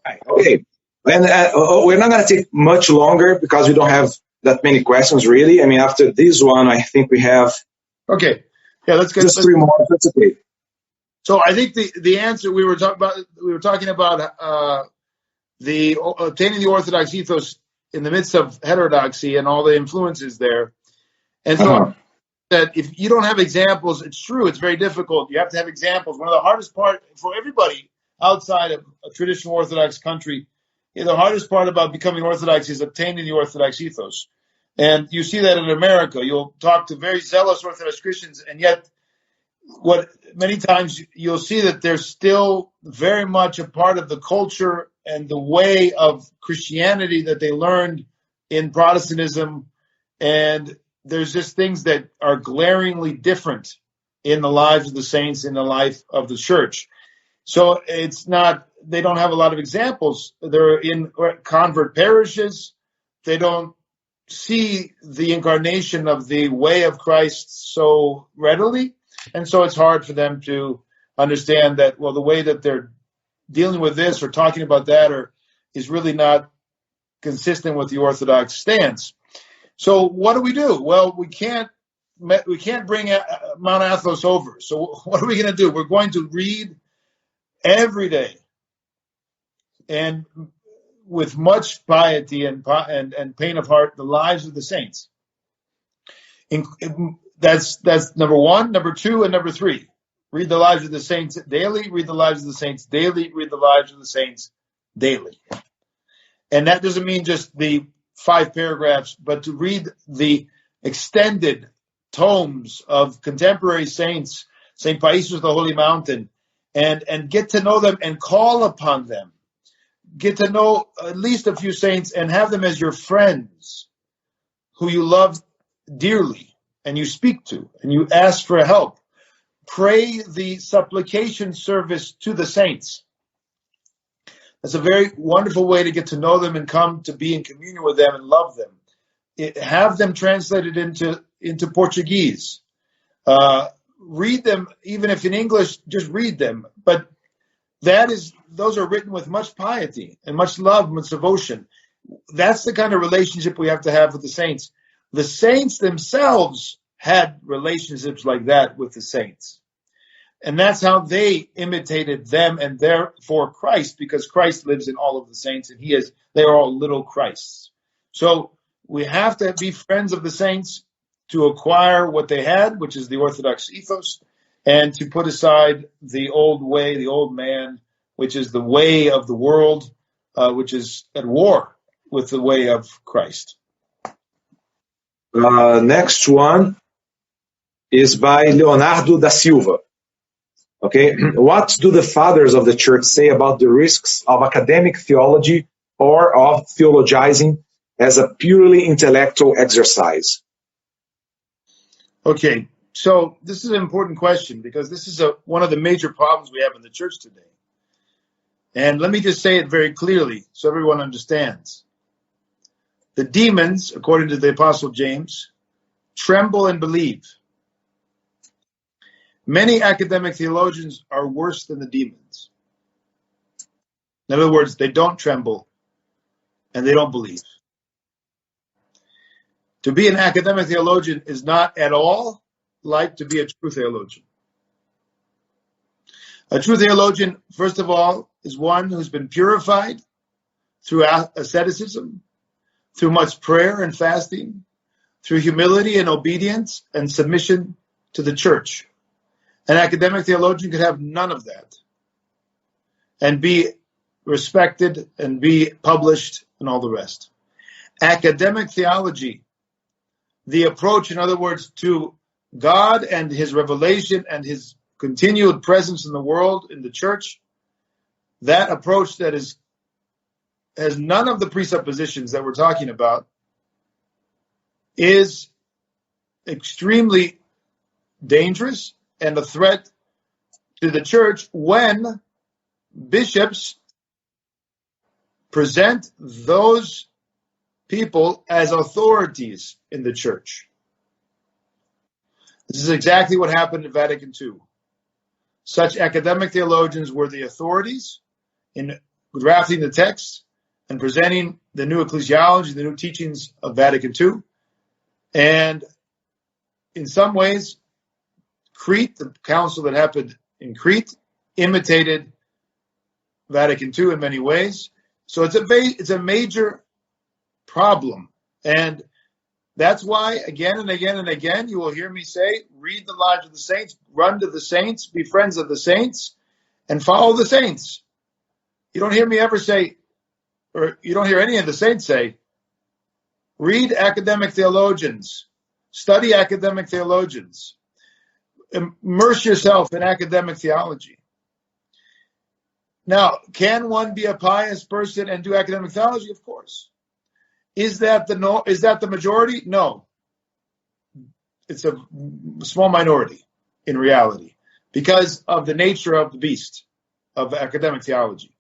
Right, okay. And we're not going to take much longer because we don't have that many questions, really. I mean, after this one, I think we have let's get just three more. That's okay. So I think the answer we were talking about the obtaining the Orthodox ethos in the midst of heterodoxy and all the influences there. And so that if you don't have examples, it's true, it's very difficult. You have to have examples. One of the hardest part for everybody outside of a traditional Orthodox country, the hardest part about becoming Orthodox is obtaining the Orthodox ethos. And you see that in America. You'll talk to very zealous Orthodox Christians, and yet many times you'll see that they're still very much a part of the culture and the way of Christianity that they learned in Protestantism. And there's just things that are glaringly different in the lives of the saints, in the life of the church. So they don't have a lot of examples. They're in convert parishes. They don't see the incarnation of the way of Christ so readily. And so it's hard for them to understand that, well, the way that they're dealing with this or talking about that is really not consistent with the Orthodox stance. So what do? Well, we can't bring Mount Athos over. So what are we going to do? We're going to read every day and with much piety and pain of heart the lives of the saints. That's number one. Number two, and number three. Read the lives of the saints daily. Read the lives of the saints daily. Read the lives of the saints daily. And that doesn't mean just the 5 paragraphs, but to read the extended tomes of contemporary saints, St. Paisius of the Holy Mountain, and get to know them and call upon them. Get to know at least a few saints and have them as your friends who you love dearly and you speak to and you ask for help. Pray the supplication service to the saints. That's a very wonderful way to get to know them and come to be in communion with them and love them. Have them translated into Portuguese. Read them, even if in English, just read them. But those are written with much piety and much love, much devotion. That's the kind of relationship we have to have with the saints. The saints themselves had relationships like that with the saints. And that's how they imitated them and therefore Christ, because Christ lives in all of the saints and they are all little Christs. So we have to be friends of the saints to acquire what they had, which is the Orthodox ethos, and to put aside the old way, the old man, which is the way of the world, which is at war with the way of Christ. Next one is by Leonardo da Silva. Okay, what do the fathers of the church say about the risks of academic theology or of theologizing as a purely intellectual exercise? Okay, so this is an important question because this is one of the major problems we have in the church today. And let me just say it very clearly so everyone understands. The demons, according to the Apostle James, tremble and believe. Many academic theologians are worse than the demons. In other words, they don't tremble and they don't believe. To be an academic theologian is not at all like to be a true theologian. A true theologian, first of all, is one who's been purified through asceticism, through much prayer and fasting, through humility and obedience and submission to the church. An academic theologian could have none of that and be respected and be published and all the rest. Academic theology, the approach, in other words, to God and his revelation and his continued presence in the world, in the church, that approach that has none of the presuppositions that we're talking about is extremely dangerous and a threat to the church when bishops present those people as authorities in the church. This is exactly what happened in Vatican II. Such academic theologians were the authorities in drafting the text and presenting the new ecclesiology, the new teachings of Vatican II. And in some ways, Crete, the council that happened in Crete, imitated Vatican II in many ways. So it's a major problem. And that's why, again and again and again, you will hear me say, read the lives of the saints, run to the saints, be friends of the saints, and follow the saints. You don't hear me ever say, or you don't hear any of the saints say, read academic theologians, study academic theologians, immerse yourself in academic theology. Now, can one be a pious person and do academic theology? Of course. Is that the majority? No. It's a small minority in reality because of the nature of the beast of academic theology.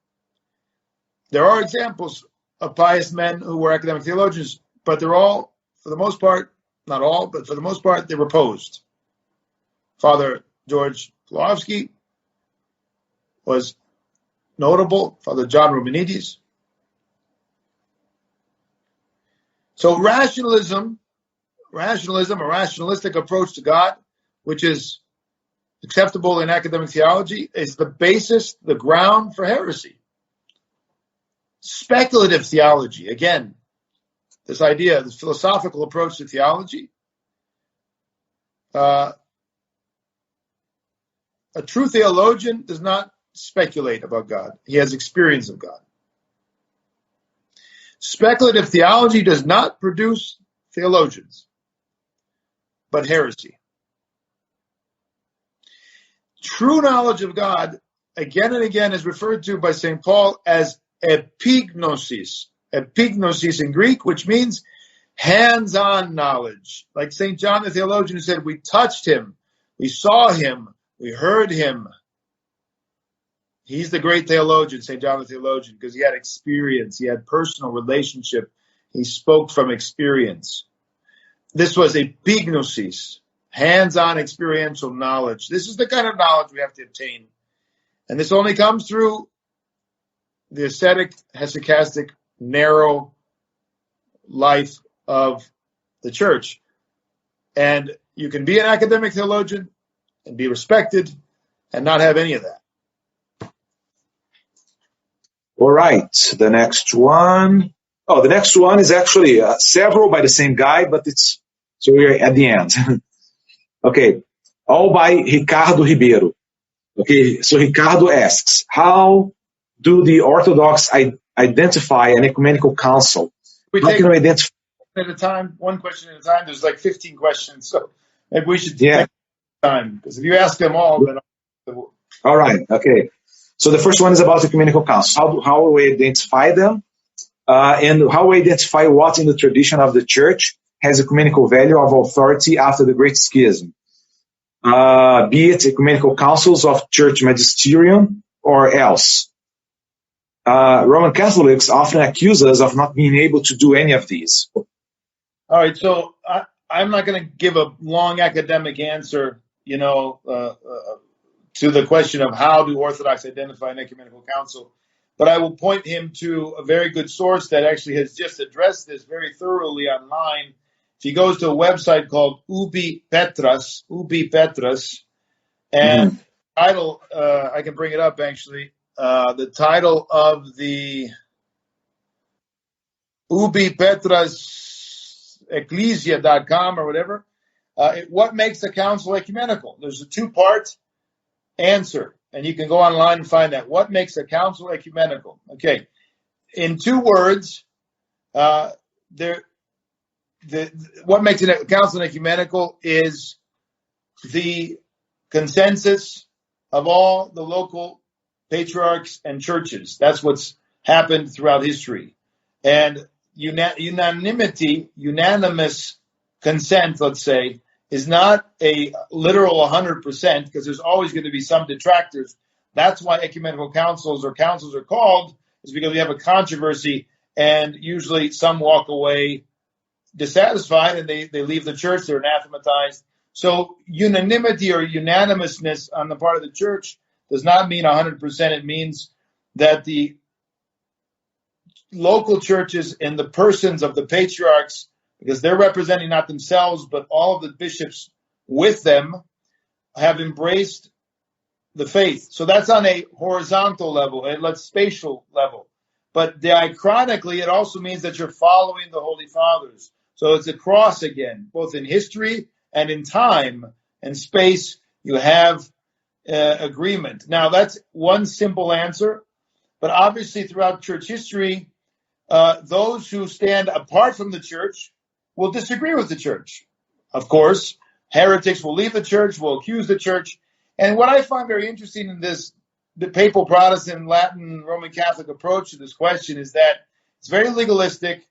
There are examples of pious men who were academic theologians, but they're all, for the most part, not all, but for the most part, they were opposed. Father George Pulowski was notable, Father John Romanides. So rationalism, a rationalistic approach to God, which is acceptable in academic theology, is the basis, the ground for heresy. Speculative theology, again, this idea, this philosophical approach to theology, a true theologian does not speculate about God. He has experience of God. Speculative theology does not produce theologians, but heresy. True knowledge of God, again and again, is referred to by St. Paul as epignosis. Epignosis in Greek, which means hands-on knowledge. Like St. John the theologian who said, we touched him, we saw him, we heard him. He's the great theologian, St. John the theologian, because he had experience, he had personal relationship, he spoke from experience. This was epignosis, hands-on experiential knowledge. This is the kind of knowledge we have to obtain. And this only comes through the ascetic, hesychastic, narrow life of the church. And you can be an academic theologian and be respected and not have any of that. All right, the next one. Oh, the next one is actually several by the same guy, but so we're at the end. Okay, all by Ricardo Ribeiro. Okay, so Ricardo asks, how do the Orthodox identify an ecumenical council? We How take can we identify at a time, one question at a time. There's like 15 questions, so maybe we should take time, because if you ask them all, then all right, okay. So the first one is about ecumenical councils. How we identify them, and how we identify what in the tradition of the church has ecumenical value of authority after the Great Schism. Be it ecumenical councils of church magisterium or else. Roman Catholics often accuse us of not being able to do any of these. All right, so I'm not going to give a long academic answer, to the question of how do Orthodox identify an ecumenical council, but I will point him to a very good source that actually has just addressed this very thoroughly online. If he goes to a website called Ubi Petras, and the title, I can bring it up actually, the title of the Ubi Petras Ecclesia.com or whatever, what makes a council ecumenical? There's a two-part answer, and you can go online and find that. What makes a council ecumenical? Okay, in two words, what makes a council ecumenical is the consensus of all the local patriarchs and churches. That's what's happened throughout history. And unanimous consent, let's say, is not a literal 100%, because there's always going to be some detractors. That's why ecumenical councils are called, is because we have a controversy, and usually some walk away dissatisfied and they leave the church, they're anathematized. So unanimity or unanimousness on the part of the church does not mean 100%. It means that the local churches in the persons of the patriarchs, because they're representing not themselves, but all of the bishops with them, have embraced the faith. So that's on a horizontal level, a spatial level. But diachronically, it also means that you're following the Holy Fathers. So it's a cross again, both in history and in time and space, you have agreement. Now, that's one simple answer, but obviously throughout church history, those who stand apart from the church will disagree with the church. Of course, heretics will leave the church, will accuse the church. And what I find very interesting in this, the papal Protestant, Latin, Roman Catholic approach to this question is that it's very legalistic,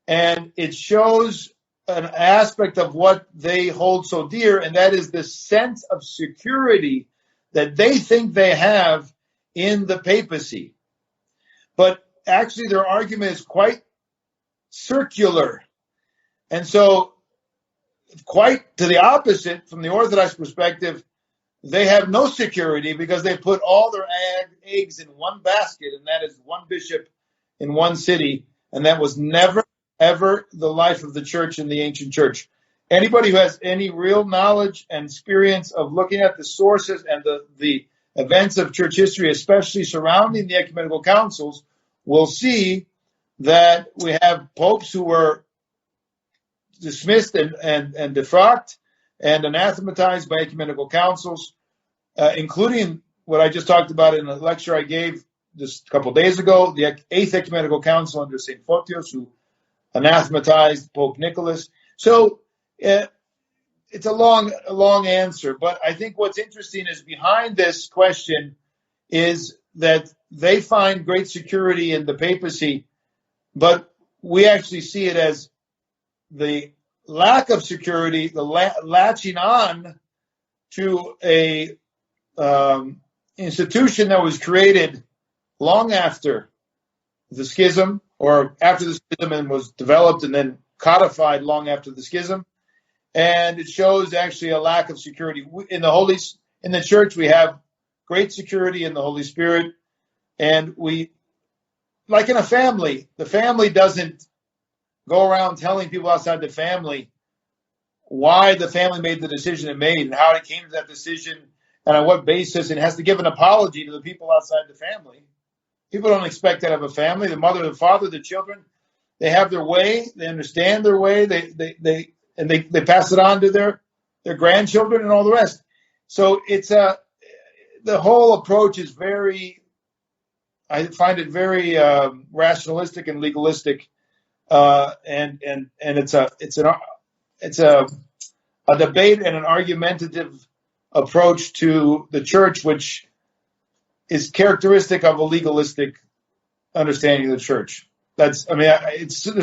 and it shows an aspect of what they hold so dear, and that is the sense of security that they think they have in the papacy. But actually, their argument is quite circular. And so, quite to the opposite, from the Orthodox perspective, they have no security because they put all their eggs in one basket, and that is one bishop in one city. And that was never, ever the life of the church in the ancient church. Anybody who has any real knowledge and experience of looking at the sources and the events of church history, especially surrounding the ecumenical councils, will see that we have popes who were dismissed and defrocked and anathematized by ecumenical councils, including what I just talked about in a lecture I gave just a couple of days ago, the Eighth Ecumenical Council under St. Photios, who anathematized Pope Nicholas. So it's a long answer, but I think what's interesting is behind this question is that they find great security in the papacy, but we actually see it as the lack of security, the latching on to a institution that was created long after the schism, or after the schism and was developed and then codified long after the schism. And it shows actually a lack of security. In the church, we have great security in the Holy Spirit. And we, like in a family, the family doesn't go around telling people outside the family why the family made the decision it made and how it came to that decision and on what basis. It has to give an apology to the people outside the family. People don't expect that of a family. The mother, the father, the children, they have their way. They understand their way. They pass it on to their grandchildren and all the rest. So it's the whole approach is very, I find it very rationalistic and legalistic, and it's a debate and an argumentative approach to the church, which is characteristic of a legalistic understanding of the church. There's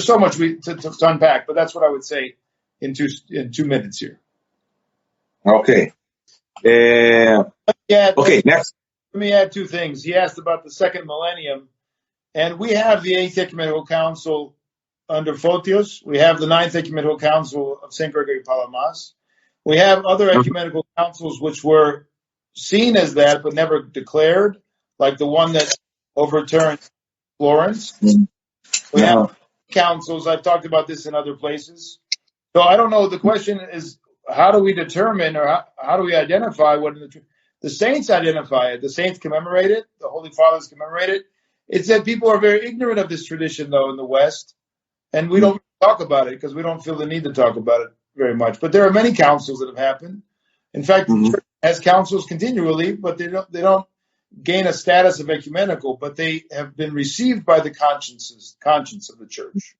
so much to unpack, but that's what I would say in 2 minutes here. Okay. Okay, next. Let me add two things. He asked about the second millennium, and we have the Eighth Ecumenical Council under Photios. We have the Ninth Ecumenical Council of St. Gregory Palamas. We have other ecumenical councils which were seen as that but never declared, like the one that overturned Florence. We have councils. I've talked about this in other places. So I don't know. The question is, how do we determine, or how do we identify what the saints identify it? The saints commemorate it. The Holy Fathers commemorate it. It's that people are very ignorant of this tradition, though, in the West, and we don't talk about it because we don't feel the need to talk about it very much. But there are many councils that have happened. In fact, the church has councils continually, but they don't gain a status of ecumenical, but they have been received by the conscience of the church.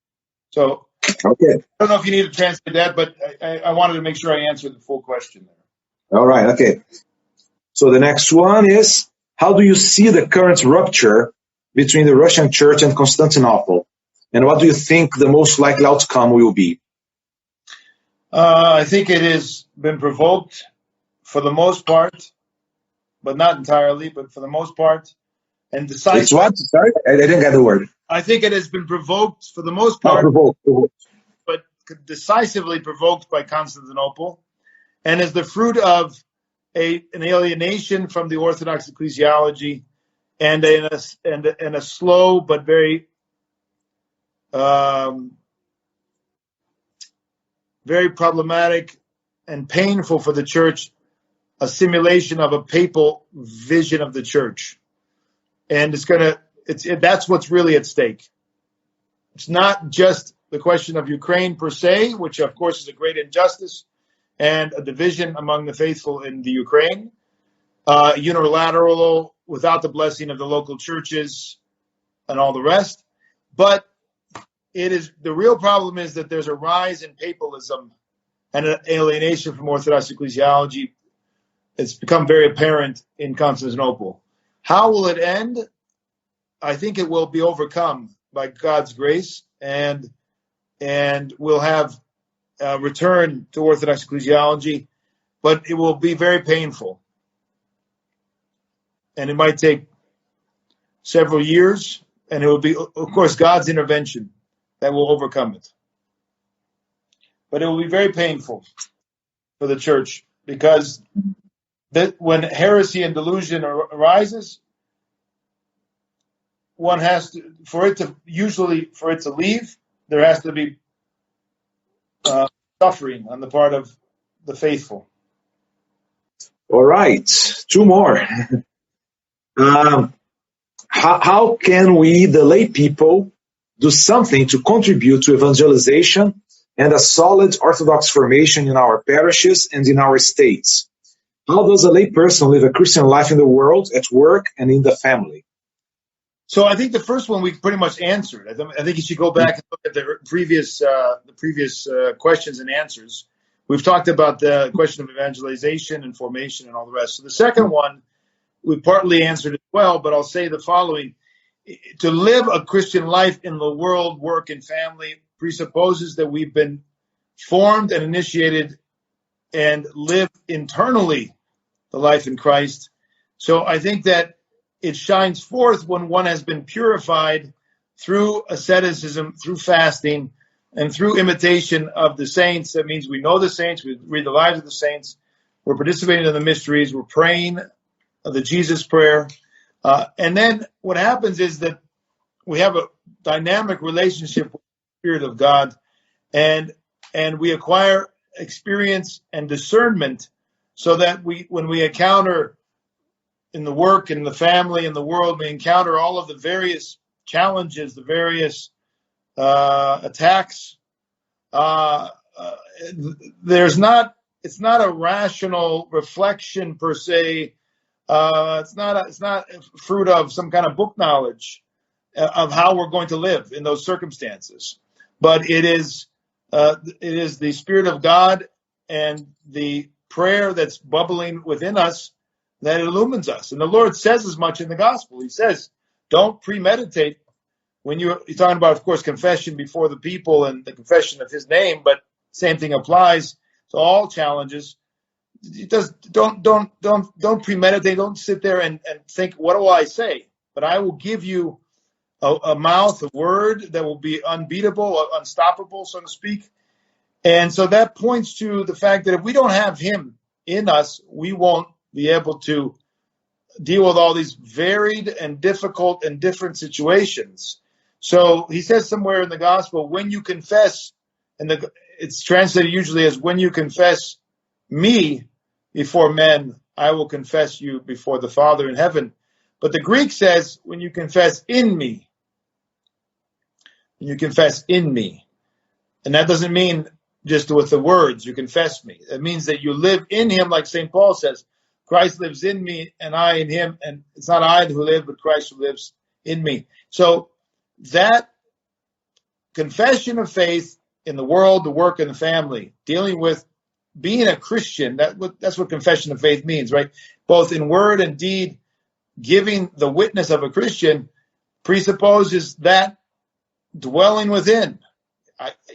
So okay. I don't know if you need to translate that, but I wanted to make sure I answered the full question there. All right. Okay. So the next one is, how do you see the current rupture between the Russian Church and Constantinople? And what do you think the most likely outcome will be? I think it has been provoked for the most part, but not entirely, but for the most part. And decisively. It's what? Sorry? I didn't get the word. I think it has been provoked for the most part, but decisively provoked by Constantinople, and is the fruit of an alienation from the Orthodox ecclesiology and a slow but very very problematic and painful for the church assimilation of a papal vision of the church. And that's what's really at stake. It's not just the question of Ukraine per se, which of course is a great injustice and a division among the faithful in the Ukraine, unilateral, without the blessing of the local churches and all the rest. But the real problem is that there's a rise in papalism and an alienation from Orthodox ecclesiology. It's become very apparent in Constantinople. How will it end? I think it will be overcome by God's grace, and we'll have a return to Orthodox ecclesiology, but it will be very painful. And it might take several years, and it will be, of course, God's intervention that will overcome it. But it will be very painful for the church, because when heresy and delusion arises, one has to, for it to leave, there has to be suffering on the part of the faithful. All right, two more. How can we, the lay people, do something to contribute to evangelization and a solid Orthodox formation in our parishes and in our states? How does a lay person live a Christian life in the world, at work, and in the family? So I think the first one we pretty much answered. I think you should go back and look at the previous questions and answers. We've talked about the question of evangelization and formation and all the rest. So the second one, we partly answered as well, but I'll say the following. To live a Christian life in the world, work, and family presupposes that we've been formed and initiated and live internally the life in Christ. So I think that it shines forth when one has been purified through asceticism, through fasting, and through imitation of the saints. That means we know the saints, we read the lives of the saints, we're participating in the mysteries, we're praying the Jesus prayer. And then what happens is that we have a dynamic relationship with the Spirit of God, and we acquire experience and discernment, so that when we encounter in the work, in the family, in the world, we encounter all of the various challenges, the various attacks. It's not a rational reflection per se. It's not fruit of some kind of book knowledge of how we're going to live in those circumstances, but it is the Spirit of God and the prayer that's bubbling within us that illumines us. And the Lord says as much in the gospel. He says, don't premeditate when you're talking about, of course, confession before the people and the confession of his name, but same thing applies to all challenges. Don't premeditate. Don't sit there and think, what do I say? But I will give you a mouth, a word that will be unbeatable, unstoppable, so to speak. And so that points to the fact that if we don't have him in us, we won't be able to deal with all these varied and difficult and different situations. So he says somewhere in the gospel, when you confess, and it's translated usually as when you confess me before men, I will confess you before the Father in heaven. But the Greek says, when you confess in me. When you confess in me. And that doesn't mean just with the words, you confess me. It means that you live in him, like St. Paul says, Christ lives in me and I in him. And it's not I who live, but Christ who lives in me. So that confession of faith in the world, the work, and the family, dealing with being a Christian, that's what confession of faith means, right? Both in word and deed, giving the witness of a Christian presupposes that dwelling within.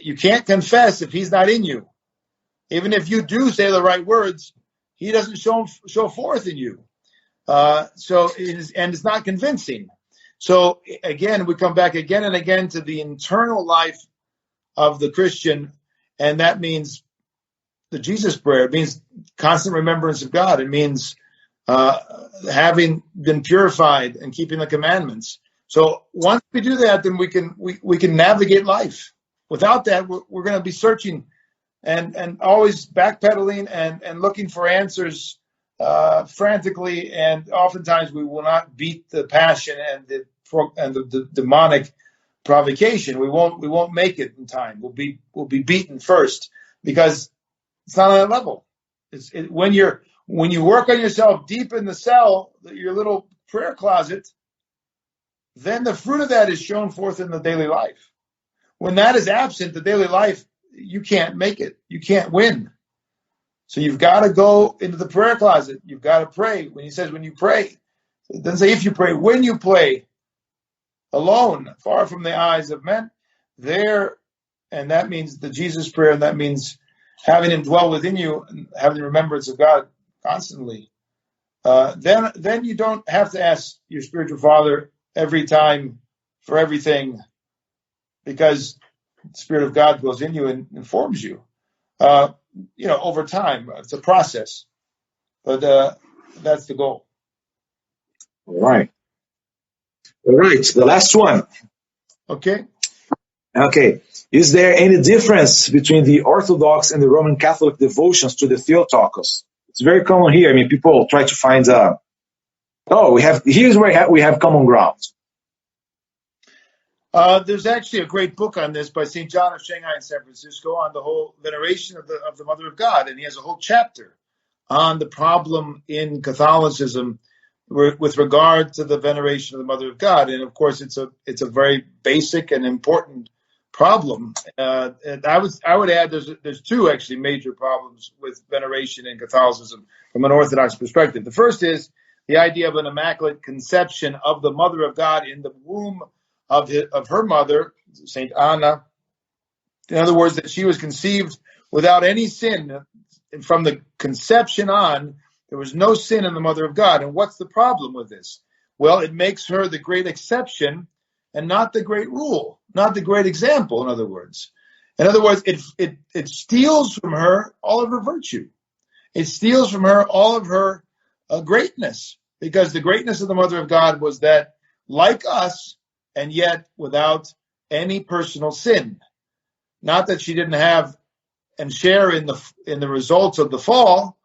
You can't confess if he's not in you. Even if you do say the right words, he doesn't show forth in you. So it's not convincing. So again, we come back again and again to the internal life of the Christian, and that means the Jesus prayer. It means constant remembrance of God. It means having been purified and keeping the commandments. So once we do that, then we can navigate life. Without that, we're going to be searching and always backpedaling and looking for answers frantically, and oftentimes we will not beat the passion and the demonic provocation. We won't make it in time. We'll be beaten first because it's not on that level. When you work on yourself deep in the cell, your little prayer closet, then the fruit of that is shown forth in the daily life. When that is absent, the daily life, you can't make it. You can't win. So you've got to go into the prayer closet. You've got to pray. When he says when you pray, it doesn't say if you pray, when you pray, alone, far from the eyes of men, there, and that means the Jesus prayer, and that means having him dwell within you and having the remembrance of God constantly. Then you don't have to ask your spiritual father every time for everything, because the Spirit of God goes in you and informs you. Over time, it's a process, but that's the goal. All right. The last one. Okay. Is there any difference between the Orthodox and the Roman Catholic devotions to the Theotokos? It's very common here. I mean, people try to find, here's where we have common ground. There's actually a great book on this by St. John of Shanghai in San Francisco on the whole veneration of the Mother of God, and he has a whole chapter on the problem in Catholicism with regard to the veneration of the Mother of God. And of course, it's a very basic and important problem. And I would add there's two actually major problems with veneration in Catholicism from an Orthodox perspective. The first is the idea of an immaculate conception of the Mother of God in the womb of her mother, Saint Anna. In other words, that she was conceived without any sin. And from the conception on, there was no sin in the Mother of God. And what's the problem with this? Well, it makes her the great exception and not the great rule, not the great example, in other words. In other words, it steals from her all of her virtue. It steals from her all of her greatness, because the greatness of the Mother of God was that, like us, and yet without any personal sin. Not that she didn't have and share in the results of the fall,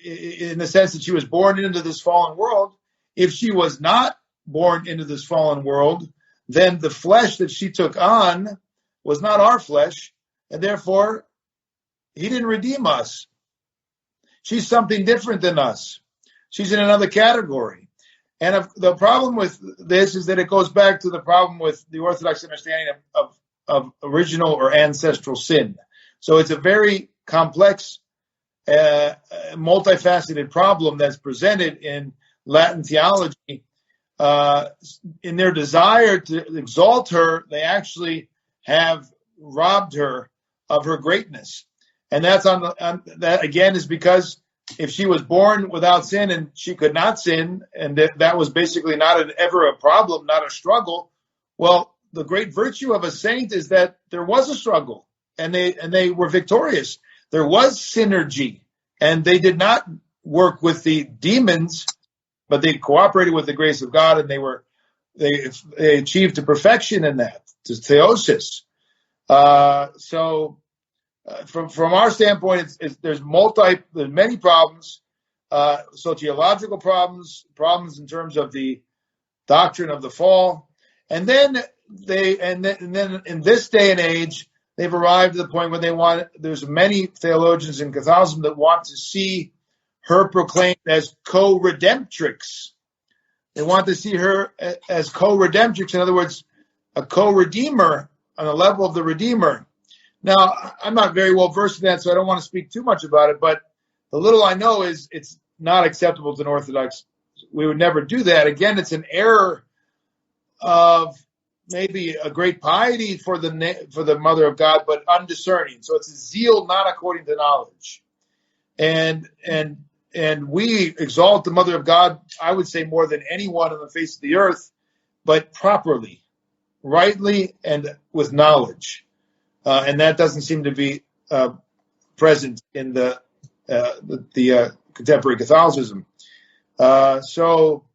in the sense that she was born into this fallen world. If she was not born into this fallen world, then the flesh that she took on was not our flesh, and therefore he didn't redeem us. She's something different than us. She's in another category. And the problem with this is that it goes back to the problem with the Orthodox understanding of original or ancestral sin. So it's a very complex, multifaceted problem that's presented in Latin theology. In their desire to exalt her, they actually have robbed her of her greatness. And that's that again is because if she was born without sin and she could not sin, and that was basically not ever a problem, not a struggle. Well, the great virtue of a saint is that there was a struggle, and they were victorious. There was synergy, and they did not work with the demons, but they cooperated with the grace of God, and they achieved to perfection in that, to theosis. From our standpoint, there's many problems, sociological problems in terms of the doctrine of the fall, and then in this day and age, they've arrived at the point where there's many theologians in Catholicism that want to see her proclaimed as co-redemptrix. They want to see her as co-redemptrix, in other words, a co-redeemer on the level of the Redeemer. Now, I'm not very well versed in that, so I don't want to speak too much about it, but the little I know is it's not acceptable to an Orthodox. We would never do that. Again, it's an error of maybe a great piety for the Mother of God, but undiscerning. So it's a zeal not according to knowledge. And we exalt the Mother of God, I would say, more than anyone on the face of the earth, but properly, rightly, and with knowledge. And that doesn't seem to be present in the contemporary Catholicism. So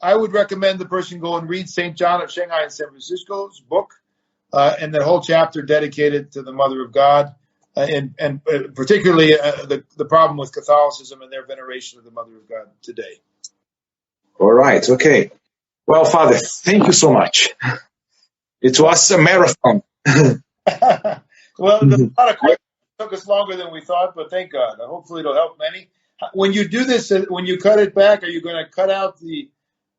I would recommend the person go and read St. John of Shanghai and San Francisco's book, and the whole chapter dedicated to the Mother of God, and particularly the problem with Catholicism and their veneration of the Mother of God today. All right. Okay. Well, Father, thank you so much. It was a marathon. Well, there's a lot of questions. It took us longer than we thought, but thank God. Hopefully it'll help many. When you do this, when you cut it back, are you going to cut out the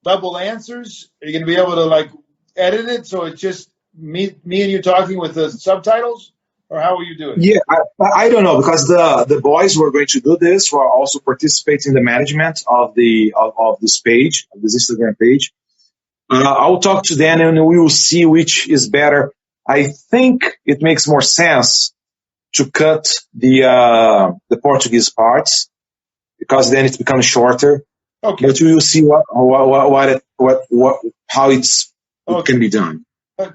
double answers? Are you going to be able to like edit it so it's just me and you talking with the subtitles? Or how will you do it? Yeah, I don't know, because the boys who are going to do this will also participate in the management of this page, of this Instagram page. I'll talk to them and we will see which is better. I think it makes more sense to cut the Portuguese parts, because then it becomes shorter. Okay. But we will see how it can be done.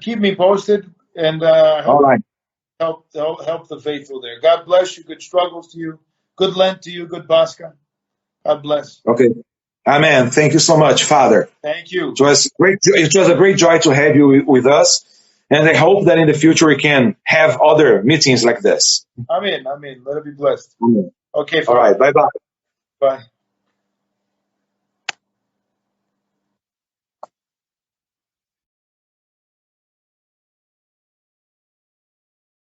Keep me posted, and All right. help the faithful there. God bless you. Good struggles to you. Good Lent to you. Good Pascha. God bless. Okay. Amen. Thank you so much, Father. Thank you. It was a great joy to have you with us, and I hope that in the future we can have other meetings like this. Amen. Let it be blessed. Amen. Okay. All right. Bye-bye. Bye.